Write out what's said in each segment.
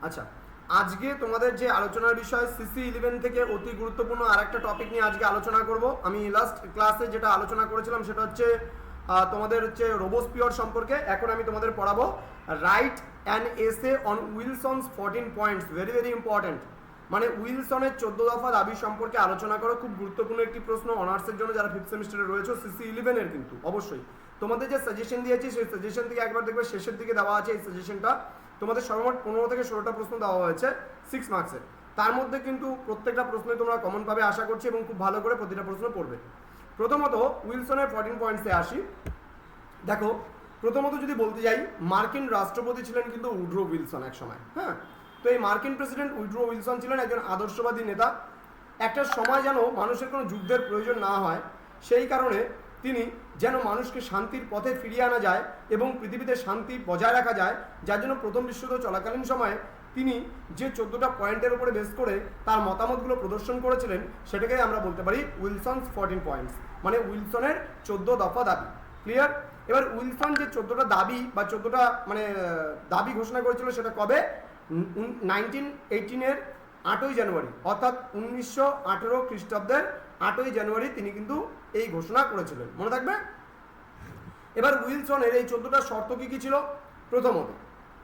আচ্ছা, আজকে তোমাদের যে আলোচনার বিষয় CC11 থেকে অতি গুরুত্বপূর্ণ আরেকটা টপিক নিয়ে আজকে আলোচনা করব। আমি লাস্ট ক্লাসে যেটা আলোচনা করেছিলাম সেটা হচ্ছে তোমাদের হচ্ছে রোবোস্পিয়ার সম্পর্কে। এখন আমি তোমাদের পড়াবো write an essay on Wilson's 14 points, very very important. মানে উইলসনের 14 দফা দাবি সম্পর্কে আলোচনা করো। খুব গুরুত্বপূর্ণ একটি প্রশ্ন অনার্সের জন্য যারা 5th সেমিস্টারে রয়েছে, CC11 এর কিন্তু অবশ্যই। তোমাদের যে সাজেশন দিয়েছি সেই সাজেশন থেকে একবার দেখবে শেষের দিকে দেওয়া আছে এই সাজেশনটা। তোমাদের সর্বমোট 15 থেকে 16টা প্রশ্ন দেওয়া হয়েছে 6 মার্কসের। তার মধ্যে কিন্তু প্রত্যেকটা প্রশ্নই তোমরা কমন পাবে আশা করছি, এবং খুব ভালো করে প্রতিটা প্রশ্ন পড়বে। প্রথমত উইলসনের 14 পয়েন্টসে আসি। দেখো, প্রথমত যদি বলতে যাই, মার্কিন রাষ্ট্রপতি ছিলেন কিন্তু উড্রো উইলসন এক সময়। হ্যাঁ, তো এই মার্কিন প্রেসিডেন্ট উড্রো উইলসন ছিলেন একজন আদর্শবাদী নেতা। একটা সময় যেন মানুষের কোনো যুদ্ধের প্রয়োজন না হয়, সেই কারণে তিনি যেন মানুষকে শান্তির পথে ফিরিয়ে আনা যায় এবং পৃথিবীতে শান্তি বজায় রাখা যায়, যার জন্য প্রথম বিশ্বযুদ্ধ চলাকালীন সময়ে তিনি যে 14টা পয়েন্টের উপরে বেস করে তার মতামতগুলো প্রদর্শন করেছিলেন, সেটাকে আমরা বলতে পারি উইলসনস 14 পয়েন্টস, মানে উইলসনের 14 দফা দাবি। ক্লিয়ার? এবার উইলসন যে 14টা দাবি বা 14টা মানে দাবি ঘোষণা করেছিল সেটা কবে? 1918-এর 8ই জানুয়ারি, অর্থাৎ 1918 খ্রিস্টাব্দের 8ই জানুয়ারি তিনি কিন্তু এই ঘোষণা করেছিলেন, মনে থাকবে। এবার উইলসনের এই 14টা শর্ত কি ছিল? প্রথমত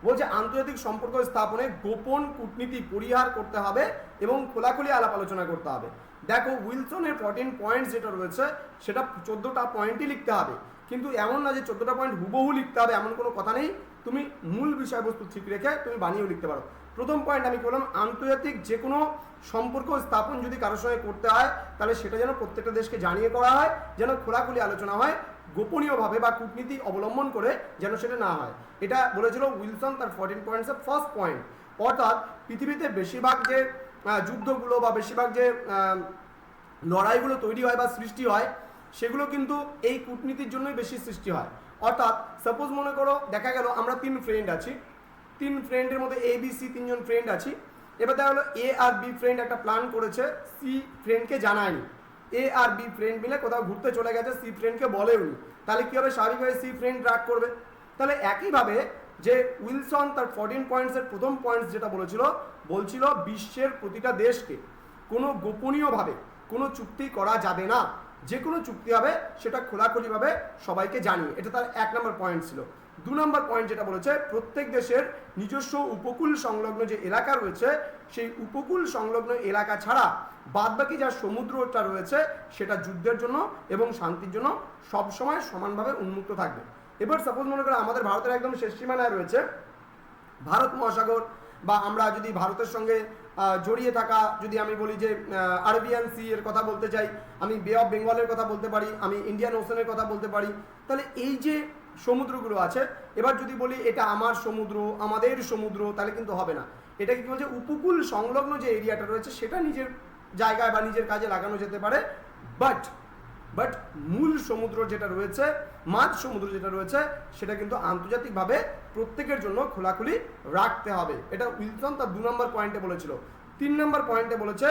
বলছে আন্তর্জাতিক সম্পর্ক স্থাপনে গোপন কূটনীতি পরিহার করতে হবে এবং খোলাখুলি আলাপ আলোচনা করতে হবে। দেখো, উইলসনের 14 পয়েন্টস যেটা রয়েছে সেটা 14টা পয়েন্টই লিখতে হবে, কিন্তু এমন না যে 14টা পয়েন্ট হুবহু লিখতে হবে, এমন কোনো কথা নেই। তুমি মূল বিষয়বস্তু ঠিক রেখে তুমি বানিয়েও লিখতে পারো। প্রথম পয়েন্ট আমি বললাম, আন্তর্জাতিক যে কোনো সম্পর্ক স্থাপন যদি কারোর সঙ্গে করতে হয় তাহলে সেটা যেন প্রত্যেকটা দেশকে জানিয়ে করা হয়, যেন খোলাখুলি আলোচনা হয়, গোপনীয়ভাবে বা কূটনীতি অবলম্বন করে যেন সেটা না হয়। এটা বলেছিল উইলসন তার 14 পয়েন্টসের ফার্স্ট পয়েন্ট। অর্থাৎ পৃথিবীতে বেশিরভাগ যে যুদ্ধগুলো বা বেশিরভাগ যে লড়াইগুলো তৈরি হয় বা সৃষ্টি হয় সেগুলো কিন্তু এই কূটনীতির জন্যই বেশি সৃষ্টি হয়। অর্থাৎ সাপোজ মনে করো দেখা গেল আমরা 3 ফ্রেন্ড আছি, 3 ফ্রেন্ডের মধ্যে ABC 3জন ফ্রেন্ড আছি। এবার দেখা গেলো A আর B ফ্রেন্ড একটা প্ল্যান করেছে, C ফ্রেন্ডকে জানায়নি। A আর B ফ্রেন্ড মিলে কোথাও ঘুরতে চলে গেছে, C ফ্রেন্ডকে বলেওনি। তাহলে কী হবে? স্বাভাবিকভাবে C ফ্রেন্ড রাগ করবে। তাহলে একইভাবে যে উইলসন তার 14 পয়েন্টসের প্রথম পয়েন্টস যেটা বলছিল বিশ্বের প্রতিটা দেশকে কোনো গোপনীয়ভাবে কোনো চুক্তি করা যাবে না, যে কোনো চুক্তি হবে সেটা খোলাখুলিভাবে সবাইকে জানিয়ে, এটা তার 1 নম্বর পয়েন্ট ছিল। 2 নম্বর পয়েন্ট যেটা বলেছে, প্রত্যেক দেশের নিজস্ব উপকূল সংলগ্ন যে এলাকা রয়েছে সেই উপকূল সংলগ্ন এলাকা ছাড়া বাদবাকি যা সমুদ্রটা রয়েছে সেটা যুদ্ধের জন্য এবং শান্তির জন্য সবসময় সমানভাবে উন্মুক্ত থাকবে। এবার সাপোজ মনে করো আমাদের ভারতের একদম শেষ সীমানায় রয়েছে ভারত মহাসাগর, বা আমরা যদি ভারতের সঙ্গে জড়িয়ে থাকা, যদি আমি বলি যে আরবিয়ান সি এর কথা বলতে চাই, আমি বে অফ বেঙ্গলের কথা বলতে পারি, আমি ইন্ডিয়ান ওশানের কথা বলতে পারি। তাহলে এই যে সমুদ্রগুলো আছে, এবার যদি বলি এটা আমার সমুদ্র, আমাদের সমুদ্র, তাহলে কিন্তু হবে না। এটা কি বলছে, উপকূল সংলগ্ন যে এরিয়াটা রয়েছে সেটা নিজের জায়গায় বা নিজের কাজে লাগানো যেতে পারে, বাট মূল সমুদ্র যেটা রয়েছে, মাঝ সমুদ্র যেটা রয়েছে, সেটা কিন্তু আন্তর্জাতিকভাবে প্রত্যেকের জন্য খোলাখুলি রাখতে হবে। এটা উইলসন তার 2 নম্বর পয়েন্টে বলেছিল। 3 নম্বর পয়েন্টে বলেছে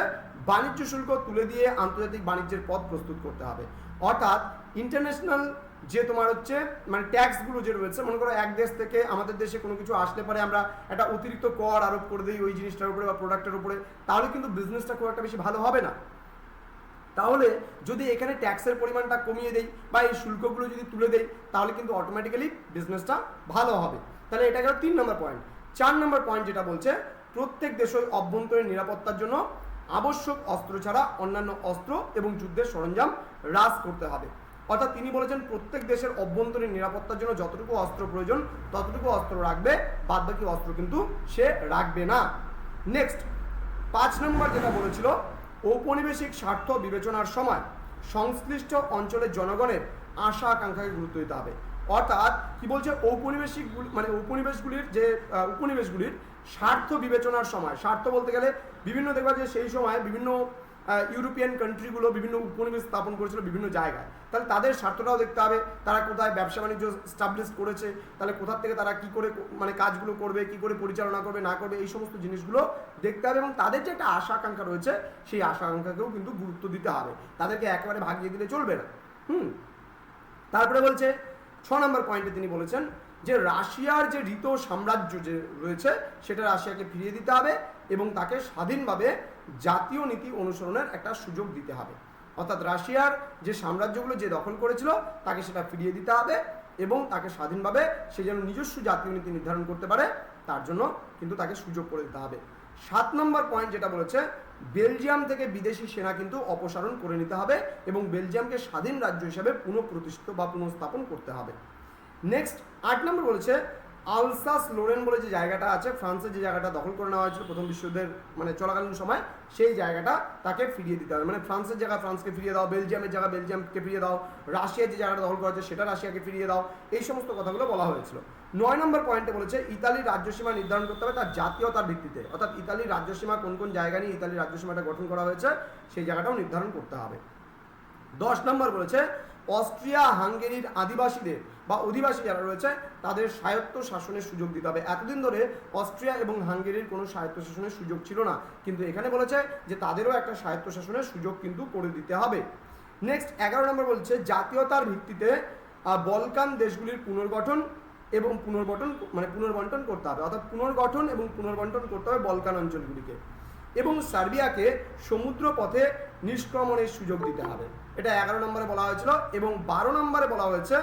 বাণিজ্য শুল্ক তুলে দিয়ে আন্তর্জাতিক বাণিজ্যের পথ প্রস্তুত করতে হবে। অর্থাৎ ইন্টারন্যাশনাল যে তোমার হচ্ছে মানে ট্যাক্সগুলো যে রয়েছে, মনে করো এক দেশ থেকে আমাদের দেশে কোনো কিছু আসলে পরে আমরা একটা অতিরিক্ত কর আরোপ করে দিই ওই জিনিসটার উপরে বা প্রোডাক্টের উপরে, তাহলে কিন্তু বিজনেসটা খুব একটা বেশি ভালো হবে না। তাহলে যদি এখানে ট্যাক্সের পরিমাণটা কমিয়ে দেই বা এই শুল্কগুলো যদি তুলে দেই, তাহলে কিন্তু অটোমেটিক্যালি বিজনেসটা ভালো হবে। তাহলে এটা গেল 3 নম্বর পয়েন্ট। 4 নম্বর পয়েন্ট যেটা বলছে, প্রত্যেক দেশই অভ্যন্তরীণ নিরাপত্তার জন্য আবশ্যক অস্ত্র ছাড়া অন্যান্য অস্ত্র এবং যুদ্ধের সরঞ্জাম হ্রাস করতে হবে। অর্থাৎ তিনি বলেছেন প্রত্যেক দেশের অভ্যন্তরীণ নিরাপত্তার জন্য যতটুকু অস্ত্র প্রয়োজন ততটুকু অস্ত্র রাখবে, বাদবাকি অস্ত্র কিন্তু সে রাখবে না। নেক্সট 5 নম্বর যেটা বলেছিল, ঔপনিবেশিক স্বার্থ বিবেচনার সময় সংশ্লিষ্ট অঞ্চলের জনগণের আশা আকাঙ্ক্ষাকে গুরুত্ব দিতে হবে। অর্থাৎ কি বলছে, ঔপনিবেশিক মানে উপনিবেশগুলির স্বার্থ বিবেচনার সময়, স্বার্থ বলতে গেলে বিভিন্ন দেখবা যে সেই সময় বিভিন্ন ইউরোপিয়ান কান্ট্রিগুলো বিভিন্ন উপনিবেশ স্থাপন করেছিল বিভিন্ন জায়গায়, তাহলে তাদের স্বার্থটাও দেখতে হবে। তারা কোথায় ব্যবসা বাণিজ্য স্টাবলিশ করেছে, তাহলে কোথা থেকে তারা কি করে মানে কাজগুলো করবে, কি করে পরিচালনা করবে না করবে, এই সমস্ত জিনিসগুলো দেখতে হবে। এবং তাদের যে একটা আশা আকাঙ্ক্ষা রয়েছে সেই আশা আকাঙ্ক্ষাকেও কিন্তু গুরুত্ব দিতে হবে, তাদেরকে একেবারে ভাগিয়ে দিলে চলবে না। তারপরে বলছে 6 নম্বর পয়েন্টে তিনি বলেছেন যে রাশিয়ার যে ঋত সাম্রাজ্য যে রয়েছে সেটা রাশিয়াকে ফিরিয়ে দিতে হবে এবং তাকে স্বাধীনভাবে জাতীয় নীতি অনুসরণের একটা সুযোগ দিতে হবে। অর্থাৎ রাশিয়ার যে সাম্রাজ্যগুলো যে দখল করেছিল তাকে সেটা ফিরিয়ে দিতে হবে এবং তাকে স্বাধীনভাবে সে যেন নিজস্ব জাতীয় নীতি নির্ধারণ করতে পারে তার জন্য কিন্তু তাকে সুযোগ করে দিতে হবে। 7 নম্বর পয়েন্ট যেটা বলেছে, বেলজিয়াম থেকে বিদেশি সেনা কিন্তু অপসারণ করে নিতে হবে এবং বেলজিয়ামকে স্বাধীন রাজ্য হিসেবে পুনঃপ্রতিষ্ঠিত বা পুনঃস্থাপন করতে হবে। নেক্সট 8 নম্বর বলেছে, আলসাস লোরেন বলে যে জায়গাটা আছে, ফ্রান্সের যে জায়গাটা দখল করে নেওয়া হয়েছিল প্রথম বিশ্বযুদ্ধের মানে চলাকালীন সময়, সেই জায়গাটা তাকে ফিরিয়ে দিতে হবে। মানে ফ্রান্সের জায়গা ফ্রান্সকে ফিরিয়ে দাও, বেলজিয়ামের জায়গা বেলজিয়ামকে ফিরিয়ে দাও, রাশিয়ার যে জায়গাটা দখল করা হয়েছে সেটা রাশিয়াকে ফিরিয়ে দাও, এই সমস্ত কথাগুলো বলা হয়েছিল। 9 নম্বর পয়েন্টে বলেছে, ইতালির রাজ্যসীমা নির্ধারণ করতে হবে তার জাতীয়তার ভিত্তিতে, অর্থাৎ ইতালির রাজ্যসীমা কোন কোন জায়গা নিয়ে ইতালির রাজ্যসীমাটা গঠন করা হয়েছে সেই জায়গাটাও নির্ধারণ করতে হবে। 10 নম্বর বলেছে, অস্ট্রিয়া হাঙ্গেরির আদিবাসীদের বা অধিবাসী যারা রয়েছে তাদের স্বায়ত্ত শাসনের সুযোগ দিতে হবে। এতদিন ধরে অস্ট্রিয়া এবং হাঙ্গেরির কোনো স্বায়ত্ত শাসনের সুযোগ ছিল না, কিন্তু এখানে বলেছে যে তাদেরও একটা স্বায়ত্ত শাসনের সুযোগ কিন্তু করে দিতে হবে। নেক্সট 11 নম্বর বলছে, জাতীয়তার ভিত্তিতে বলকান দেশগুলির পুনর্গঠন এবং পুনর্বন্টন করতে হবে, অর্থাৎ পুনর্গঠন এবং পুনর্বন্টন করতে হবে বলকান অঞ্চলগুলিকে এবং সার্বিয়াকে সমুদ্র পথে নিষ্ক্রমণের সুযোগ দিতে হবে। এটা 11 নম্বরে বলা হয়েছিল। এবং 12 নম্বরে বলা হয়েছে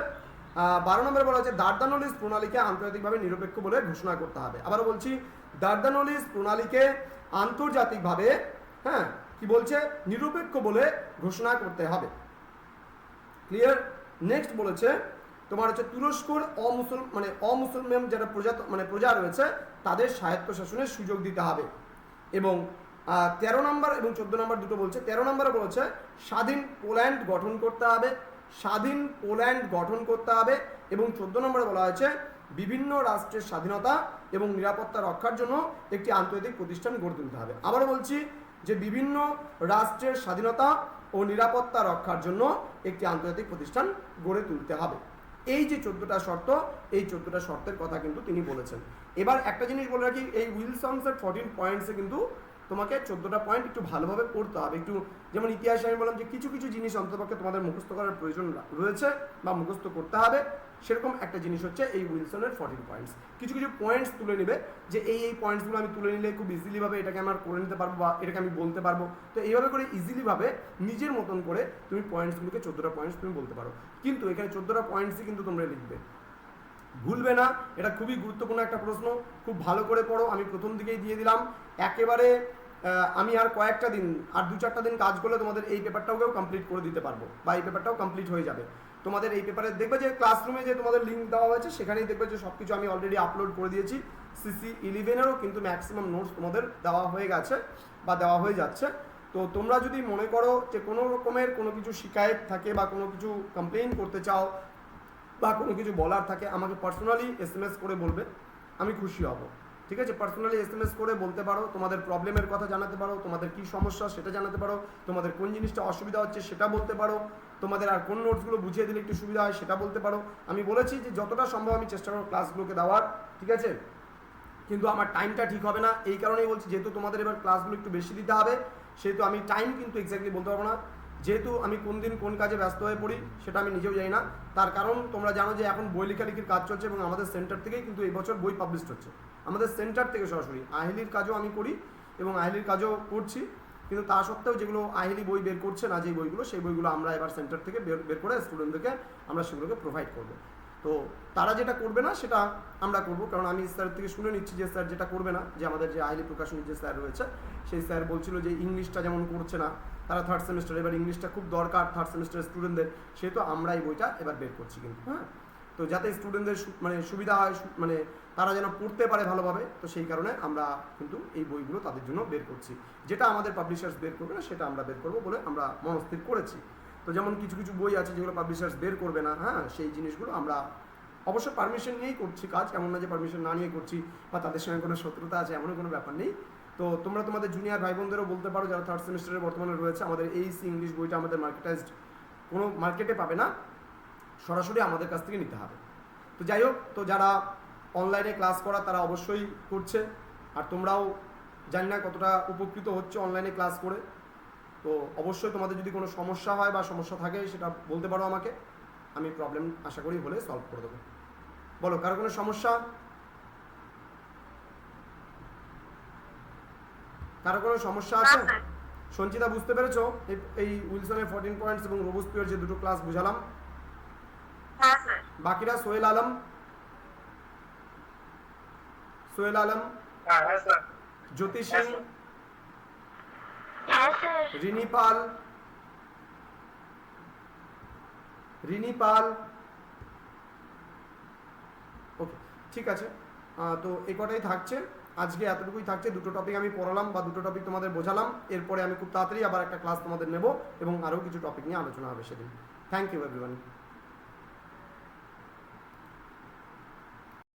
দার্দানলিস প্রণালীকে আন্তর্জাতিকভাবে নিরপেক্ষ বলে ঘোষণা করতে হবে। আবারও বলছি, দার্দানলিস প্রণালীকে আন্তর্জাতিকভাবে কি বলছে, নিরপেক্ষ বলে ঘোষণা করতে হবে। ক্লিয়ার? নেক্সট বলেছে তোমার হচ্ছে, তুরস্কর অমুসলমান যারা প্রজা রয়েছে তাদের স্বায়ত্তশাসনের সুযোগ দিতে হবে। এবং 13 নম্বর এবং 14 নম্বর দুটো বলছে। 13 নম্বরে বলেছে, স্বাধীন পোল্যান্ড গঠন করতে হবে এবং 14 নম্বরে বলা হয়েছে, বিভিন্ন রাষ্ট্রের স্বাধীনতা এবং নিরাপত্তা রক্ষার জন্য একটি আন্তর্জাতিক প্রতিষ্ঠান গড়ে তুলতে হবে। আবারও বলছি যে বিভিন্ন রাষ্ট্রের স্বাধীনতা ও নিরাপত্তা রক্ষার জন্য একটি আন্তর্জাতিক প্রতিষ্ঠান গড়ে তুলতে হবে। এই যে 14টা শর্ত, এই 14টা শর্তের কথা কিন্তু তিনি বলেছেন। এবার একটা জিনিস বলে রাখি, এই উইলসনসের 14 পয়েন্টসে কিন্তু তোমাকে 14টা পয়েন্ট একটু ভালোভাবে পড়তে হবে। একটু যেমন ইতিহাসে আমি বললাম যে কিছু কিছু জিনিস অন্ততপক্ষে তোমাদের মুখস্থ করার প্রয়োজন রয়েছে বা মুখস্থ করতে হবে, সেরকম একটা জিনিস হচ্ছে এই উইলসনের 14 পয়েন্টস। কিছু কিছু পয়েন্টস তুলে নেবে যে এই পয়েন্টসগুলো আমি তুলে নিলে খুব ইজিলিভাবে এটাকে আমার করে নিতে পারবো বা এটাকে আমি বলতে পারবো। তো এইভাবে করে ইজিলিভাবে নিজের মতন করে তুমি পয়েন্টসগুলোকে 14টা পয়েন্টস তুমি বলতে পারো। কিন্তু এখানে 14টা পয়েন্টসই কিন্তু তোমরা লিখবে, ভুলবে না। এটা খুবই গুরুত্বপূর্ণ একটা প্রশ্ন, খুব ভালো করে পড়ো। আমি প্রথম দিকেই দিয়ে দিলাম, একেবারে আমি আর কয়েকটা দিন, আর 2-4টা দিন কাজ করলে তোমাদের এই পেপারটাকেও কমপ্লিট করে দিতে পারবো বা এই পেপারটাও কমপ্লিট হয়ে যাবে। তোমাদের এই পেপারে দেখবে যে ক্লাসরুমে যে তোমাদের লিঙ্ক দেওয়া হয়েছে সেখানেই দেখবে যে সব কিছু আমি অলরেডি আপলোড করে দিয়েছি। CC11-এরও কিন্তু ম্যাক্সিমাম নোটস তোমাদের দেওয়া হয়ে গেছে বা দেওয়া হয়ে যাচ্ছে। তো তোমরা যদি মনে করো যে কোনো রকমের কোনো কিছু শিকায়ত থাকে বা কোনো কিছু কমপ্লেইন করতে চাও বা কোনো কিছু বলার থাকে, আমাকে পার্সোনালি SMS করে বলবে, আমি খুশি হব। ঠিক আছে? পার্সোনালি SMS করে বলতে পারো, তোমাদের প্রবলেমের কথা জানাতে পারো, তোমাদের কি সমস্যা সেটা জানাতে পারো, তোমাদের কোন জিনিসটা অসুবিধা হচ্ছে সেটা বলতে পারো, তোমাদের আর কোন নোটসগুলো বুঝিয়ে দিলে একটু সুবিধা হয় সেটা বলতে পারো। আমি বলেছি যে যতটা সম্ভব আমি চেষ্টা করব ক্লাসগুলোকে দেওয়ার, ঠিক আছে? কিন্তু আমার টাইমটা ঠিক হবে না, এই কারণেই বলছি, যেহেতু তোমাদের এবার ক্লাসগুলো একটু বেশি দিতে হবে সেহেতু আমি টাইম কিন্তু এক্স্যাক্টলি বলতে পারবো না। যেহেতু আমি কোন দিন কোন কাজে ব্যস্ত হয়ে পড়ি সেটা আমি নিজেও জানি না। তার কারণ তোমরা জানো যে এখন বই লেখালেখির কাজ চলছে এবং আমাদের সেন্টার থেকেই কিন্তু এই বছর বই পাবলিশ হচ্ছে, আমাদের সেন্টার থেকে সরাসরি। আহেলির কাজও আমি করি এবং আহেলির কাজও করছি, কিন্তু তা সত্ত্বেও যেগুলো আহেলি বই বের করছে না, যে বইগুলো, সেই বইগুলো আমরা এবার সেন্টার থেকে বের করে স্টুডেন্টদেরকে আমরা সেগুলোকে প্রোভাইড করবো। তো তারা যেটা করবে না সেটা আমরা করবো, কারণ আমি স্যার থেকে শুনে নিচ্ছি যে স্যার যেটা করবে না, যে আমাদের যে আহেলি প্রকাশনীর যে স্যার রয়েছে সেই স্যার বলছিল যে ইংলিশটা যেমন করছে না তারা 3rd সেমিস্টার, এবার ইংলিশটা খুব দরকার 3rd সেমিস্টারের স্টুডেন্টদের, সেহেতু আমরা এই বইটা এবার বের করছি কিন্তু। তো যাতে স্টুডেন্টদের সুবিধা হয়, তারা যেন পড়তে পারে ভালোভাবে, তো সেই কারণে আমরা কিন্তু এই বইগুলো তাদের জন্য বের করছি। যেটা আমাদের পাবলিশার্স বের করবে না সেটা আমরা বের করবো বলে আমরা মনস্থির করেছি। তো যেমন কিছু কিছু বই আছে যেগুলো পাবলিশার্স বের করবে না, সেই জিনিসগুলো আমরা অবশ্য পারমিশন নিয়েই করছি কাজ, এমন না যে পারমিশন না নিয়ে করছি বা তাদের সঙ্গে কোনো শত্রুতা আছে, এমন কোনো ব্যাপার নেই। তো তোমরা তোমাদের জুনিয়র ভাই বোনদেরও বলতে পারো যারা 3rd সেমিস্টারে বর্তমানে রয়েছে, আমাদের এইচএসসি ইংলিশ বইটা আমাদের মার্কেটাইজড কোনো মার্কেটে পাবে না, সরাসরি আমাদের কাছ থেকে নিতে হবে। তো যাই হোক, তো যারা অনলাইনে ক্লাস করা তারা অবশ্যই করছে, আর তোমরাও জানি না কতটা উপকৃত হচ্ছে অনলাইনে ক্লাস করে। তো অবশ্যই তোমাদের যদি কোনো সমস্যা হয় বা সমস্যা থাকে সেটা বলতে পারো আমাকে, আমি প্রবলেম আশা করি হলে সলভ করে দেবো। বলো, কারো কোনো সমস্যা? কারো কোনো সমস্যা আছে? সঞ্চিতা বুঝতে পেরেছো এই উইলসনের 14 পয়েন্টস এবং রোবোস্পিয়ার যে দুটো ক্লাস বুঝালাম? হ্যাঁ স্যার। বাকিরা সোহেল আলম, সোহেল আলম, হ্যাঁ স্যার। জ্যোতি সিং, হ্যাঁ স্যার। রিনি পাল, রিনি পাল। ওকে, ঠিক আছে। তো এই কটাই থাকছে আজকে, এতটুকুই থাকছে। দুটো টপিক আমি পড়ালাম বা দুটো টপিক তোমাদের বোঝালাম। এরপরে আমি খুব তাড়াতাড়ি আবার একটা ক্লাস তোমাদের নেব এবং আরও কিছু টপিক নিয়ে আলোচনা হবে সেদিন। Thank you everyone.